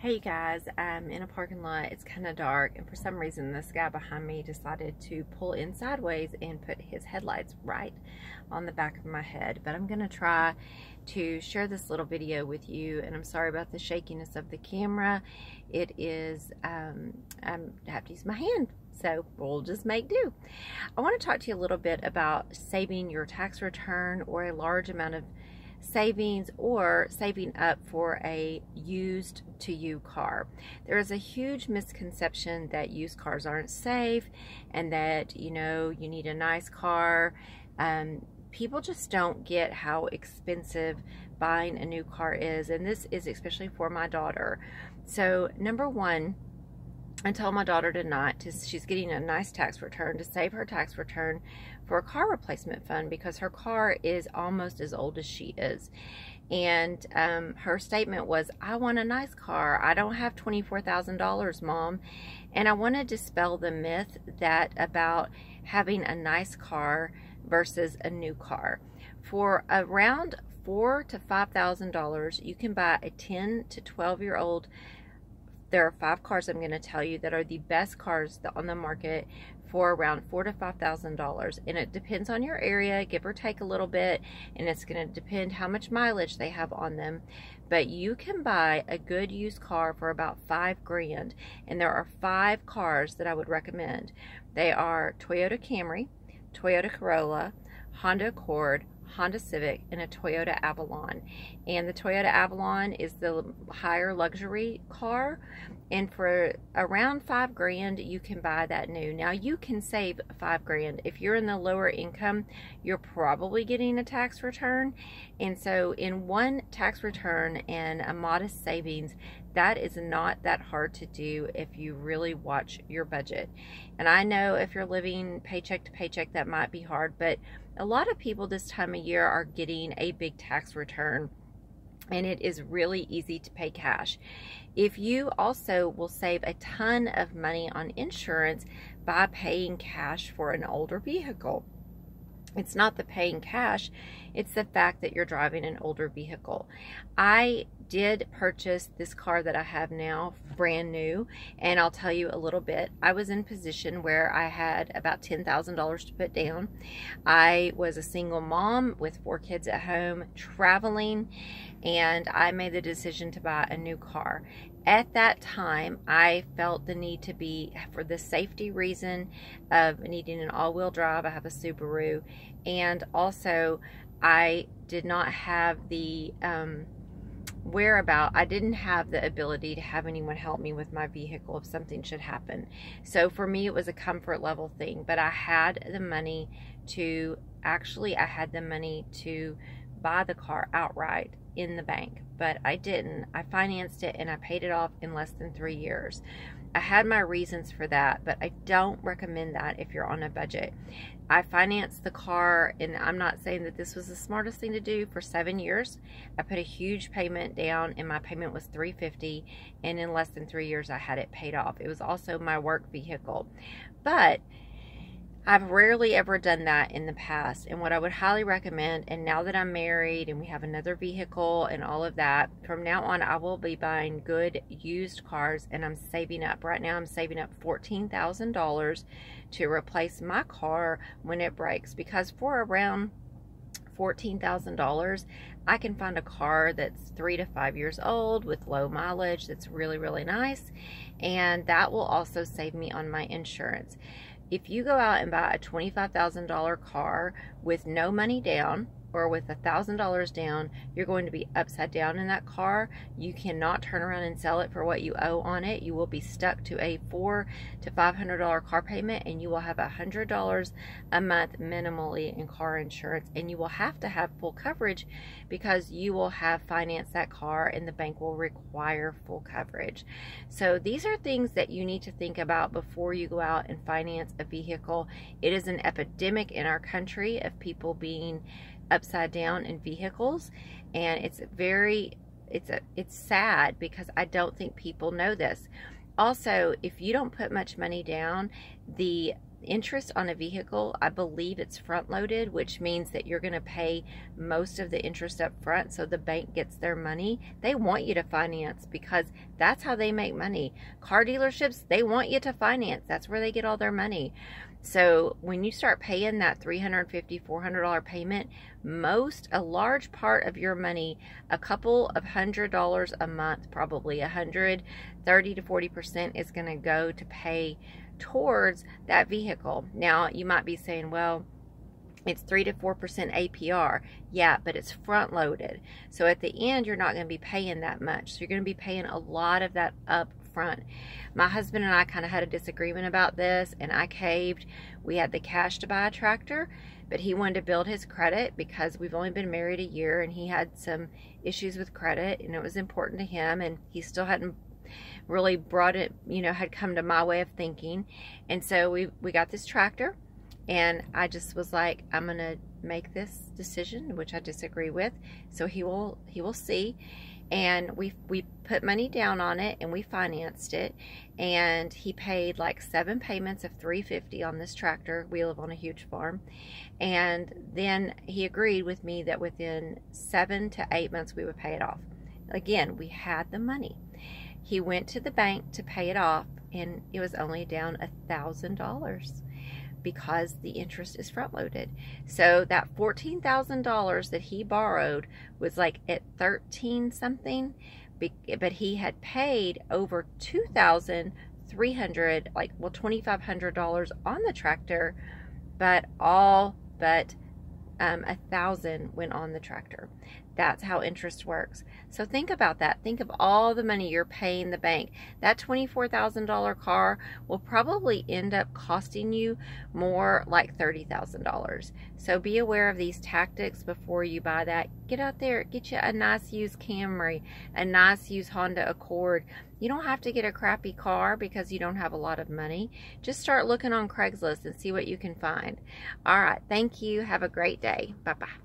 Hey guys, I'm in a parking lot. It's kind of dark, and for some reason this guy behind me decided to pull in sideways and put his headlights right on the back of my head. But I'm gonna try to share this little video with you, and I'm sorry about the shakiness of the camera. It is I have to use my hand, so we'll just make do. I want to talk to you a little bit about saving your tax return or a large amount of savings, or saving up for a used to you car. There is a huge misconception that used cars aren't safe and that you need a nice car. People just don't get how expensive buying a new car is, and this is especially for my daughter. So number one, I told my daughter she's getting a nice tax return, to save her tax return for a car replacement fund, because her car is almost as old as she is. And her statement was, I want a nice car. I don't have $24,000, Mom. And I want to dispel the myth about having a nice car versus a new car. For around $4,000 to $5,000, you can buy a 10 to 12-year-old. There are 5 cars I'm going to tell you that are the best cars on the market for around $4,000 to $5,000, and it depends on your area, give or take a little bit, and it's going to depend how much mileage they have on them. But you can buy a good used car for about $5 grand, and there are 5 cars that I would recommend. They are Toyota Camry, Toyota Corolla, Honda Accord, Honda Civic, and a Toyota Avalon. And the Toyota Avalon is the higher luxury car, and for around $5 grand you can buy that new. Now you can save $5 grand. If you're in the lower income, you're probably getting a tax return, and so in one tax return and a modest savings, that is not that hard to do if you really watch your budget. And I know if you're living paycheck to paycheck, that might be hard, but a lot of people this time of year are getting a big tax return, and it is really easy to pay cash. If you also will save a ton of money on insurance by paying cash for an older vehicle. It's not the paying cash, it's the fact that you're driving an older vehicle. I did purchase this car that I have now brand new, and I'll tell you a little bit. I was in a position where I had about $10,000 to put down. I was a single mom with 4 kids at home, traveling, and I made the decision to buy a new car. At that time, I felt the need to be, for the safety reason of needing an all-wheel drive. I have a Subaru, and also I did not have the I didn't have the ability to have anyone help me with my vehicle if something should happen. So for me, it was a comfort level thing, but I had the money to buy the car outright in the bank, but I didn't. I financed it and I paid it off in less than 3 years. I had my reasons for that, but I don't recommend that if you're on a budget. I financed the car, and I'm not saying that this was the smartest thing to do, for 7 years. I put a huge payment down, and my payment was $350, and in less than 3 years I had it paid off. It was also my work vehicle, but I've rarely ever done that in the past. And what I would highly recommend, and now that I'm married and we have another vehicle and all of that, from now on I will be buying good used cars, and I'm saving up. Right now I'm saving up $14,000 to replace my car when it breaks, because for around $14,000 I can find a car that's 3 to 5 years old with low mileage that's really, really nice, and that will also save me on my insurance. If you go out and buy a $25,000 car with no money down, or with $1,000 down, you're going to be upside down in that car. You cannot turn around and sell it for what you owe on it. You will be stuck to a $400 to $500 car payment, and you will have $100 a month minimally in car insurance, and you will have to have full coverage because you will have financed that car and the bank will require full coverage. So these are things that you need to think about before you go out and finance a vehicle. It is an epidemic in our country of people being upside down in vehicles, and it's sad because I don't think people know this. Also, if you don't put much money down, the interest on a vehicle, I believe it's front loaded, which means that you're going to pay most of the interest up front, so the bank gets their money. They want you to finance because that's how they make money. Car dealerships, they want you to finance. That's where they get all their money. So when you start paying that $350, $400 payment, a large part of your money, a couple of $100 a month, probably 30 to 40% is going to go to pay towards that vehicle. Now you might be saying, well, it's 3 to 4% APR. Yeah, but it's front loaded. So at the end, you're not going to be paying that much. So you're going to be paying a lot of that up front. My husband and I kind of had a disagreement about this, and I caved. We had the cash to buy a tractor, but he wanted to build his credit because we've only been married a year, and he had some issues with credit, and it was important to him, and he still hadn't really brought it, had come to my way of thinking. And so we got this tractor, and I just was like, I'm gonna make this decision, which I disagree with, so he will see. And we put money down on it, and we financed it, and he paid like 7 payments of $350 on this tractor. We live on a huge farm. And then he agreed with me that within 7 to 8 months we would pay it off. Again, we had the money. He went to the bank to pay it off, and it was only down $1,000 because the interest is front loaded. So that $14,000 that he borrowed was like at 13 something, but he had paid over $2,300, like, well, $2,500 on the tractor, but all but $1,000 went on the tractor. That's how interest works. So think about that. Think of all the money you're paying the bank. That $24,000 car will probably end up costing you more like $30,000. So be aware of these tactics before you buy that. Get out there, get you a nice used Camry, a nice used Honda Accord. You don't have to get a crappy car because you don't have a lot of money. Just start looking on Craigslist and see what you can find. All right, thank you. Have a great day. Bye-bye.